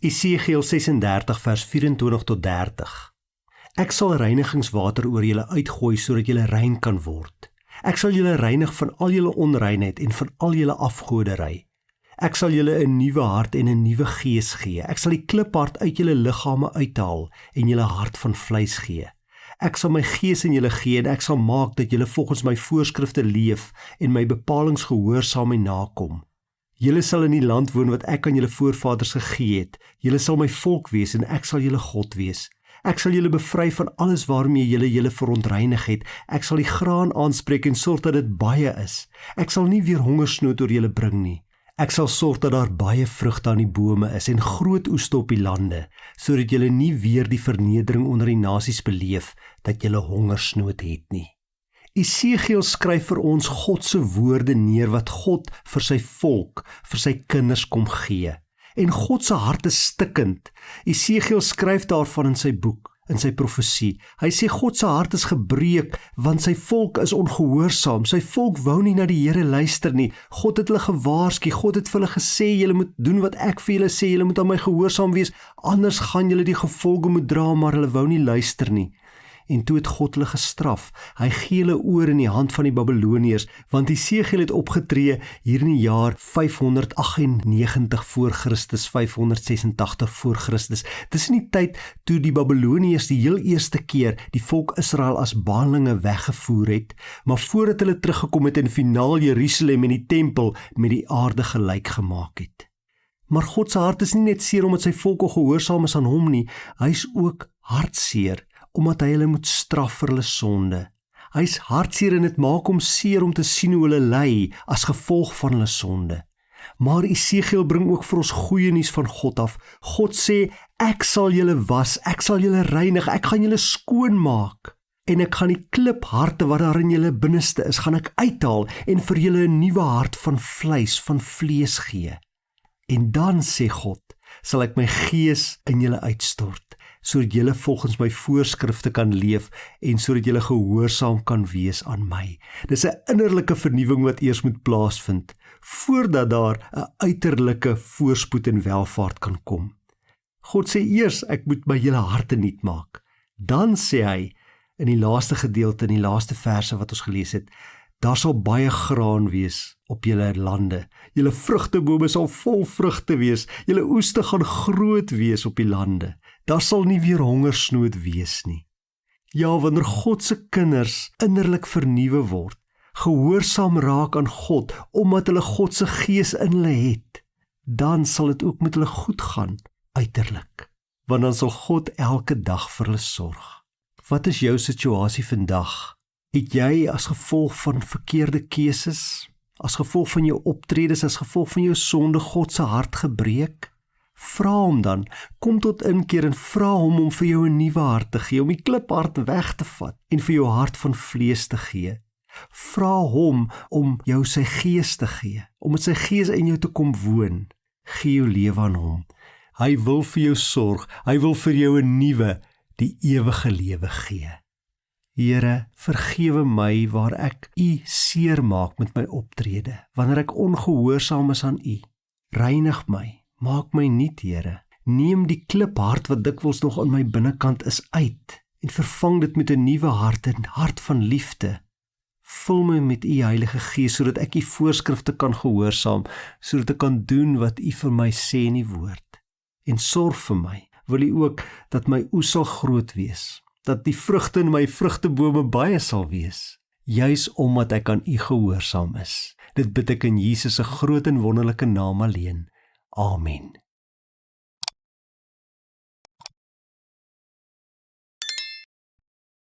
Esegiel 36 vers 24 tot 30. Ek sal reinigingswater oor julle uitgooi sodat julle rein kan word. Ek sal julle reinig van al julle onreinheid en van al julle afgodery. Ek sal julle 'n nuwe hart en 'n nuwe gees gee. Ek sal die kliphart uit julle liggame uithaal en julle hart van vleis gee. Ek sal my gees in julle gee en ek sal maak dat julle volgens my voorskrifte leef en my bepalings gehoorsaam en nakom. Julle sal in die land woon wat ek aan julle voorvaders gegee het. Julle sal my volk wees en ek sal julle God wees. Ek sal julle bevry van alles waarmee julle verontreinig het. Ek sal die graan aanspreek en sorg dat dit baie is. Ek sal nie weer hongersnood oor julle bring nie. Ek sal sorg dat daar baie vrugte aan die bome is en groot oeste op die lande, sodat julle nie weer die vernedering onder die nasies beleef, dat julle hongersnood het nie. Esegiel skryf vir ons God se woorde neer wat God vir sy volk, vir sy kinders kom gee. En God se hart is stikkend. Esegiel skryf daarvan in sy boek, in sy profesie. Hy sê God se hart is gebreek, want sy volk is ongehoorsaam. Sy volk wou nie na die Here luister nie. God het hulle gewaarsku. God het vir hulle gesê, julle moet doen wat ek vir julle sê, julle moet aan my gehoorsaam wees, anders gaan julle die gevolge moet dra, maar hulle wou nie luister nie. En toe het God hulle gestraf. Hy gee hulle oor in die hand van die Babiloniërs, want Esegiel het opgetree hier in die jaar 598 voor Christus, 586 voor Christus. Dis in die tyd toe die Babiloniërs die heel eerste keer die volk Israel as ballingge weggevoer het, maar voordat hulle teruggekom het en finaal Jerusalem en die tempel met die aarde gelyk gemaak het. Maar God se hart is nie net seer omdat sy volk ongehoorsaam is aan hom nie, hy is ook hartseer omdat hy hulle moet straf vir hulle sonde. Hy is hartseer en dit maak hom seer om te sien hoe hulle ly as gevolg van hulle sonde. Maar Esegiel bring ook vir ons goeie nuus van God af. God sê, ek sal julle was, ek sal julle reinig, ek gaan julle skoon maak. En ek gaan die klipharte wat daar in julle binneste is, gaan ek uithaal en vir julle 'n nuwe hart van vleis, van vlees gee. En dan, sê God, sal ek my gees in julle uitstort, sodat julle volgens my voorskrifte kan leef en sodat julle gehoorsaam kan wees aan my. Dis 'n innerlike vernuwing wat eers moet plaasvind, voordat daar 'n uiterlike voorspoed en welvaart kan kom. God sê eers, ek moet my julle harte nuut maak. Dan sê hy, in die laaste gedeelte, in die laaste verse wat ons gelees het, daar sal baie graan wees op julle lande. Julle vrugtebome sal vol vrugte wees. Julle oeste gaan groot wees op die lande. Daar sal nie weer hongersnood wees nie. Ja, wanneer God se kinders innerlik vernuwe word, gehoorsaam raak aan God, omdat hulle God se gees in hulle het, dan sal dit ook met hulle goed gaan, uiterlik. Want dan sal God elke dag vir hulle sorg. Wat is jou situasie vandag? Het jy as gevolg van verkeerde keuses, as gevolg van jou optredes, as gevolg van jou sonde God se hart gebreek? Vra hom dan, kom tot inkeer en vra hom om vir jou 'n nuwe hart te gee, om die kliphart weg te vat en vir jou hart van vlees te gee. Vra hom om jou sy gees te gee, om met sy gees in jou te kom woon. Gee jou lewe aan hom. Hy wil vir jou sorg, hy wil vir jou 'n nuwe, die ewige lewe gee. Here, vergewe my waar ek U seer maak met my optrede, wanneer ek ongehoorsaam is aan U. Reinig my, maak my nuut, Here. Neem die kliphart wat dikwels nog in my binnekant is uit en vervang dit met 'n nuwe hart, 'n hart van liefde. Vul my met U Heilige Gees sodat ek U voorskrifte kan gehoorsaam, sodat ek kan doen wat U vir my sê in die woord. En sorg vir my, wil U ook dat my oes sal groot wees, dat die vrugte in my vrugtebome baie sal wees, juis omdat ek aan U gehoorsaam is. Dit bid ek in Jesus se groot en wonderlike naam alleen. Amen.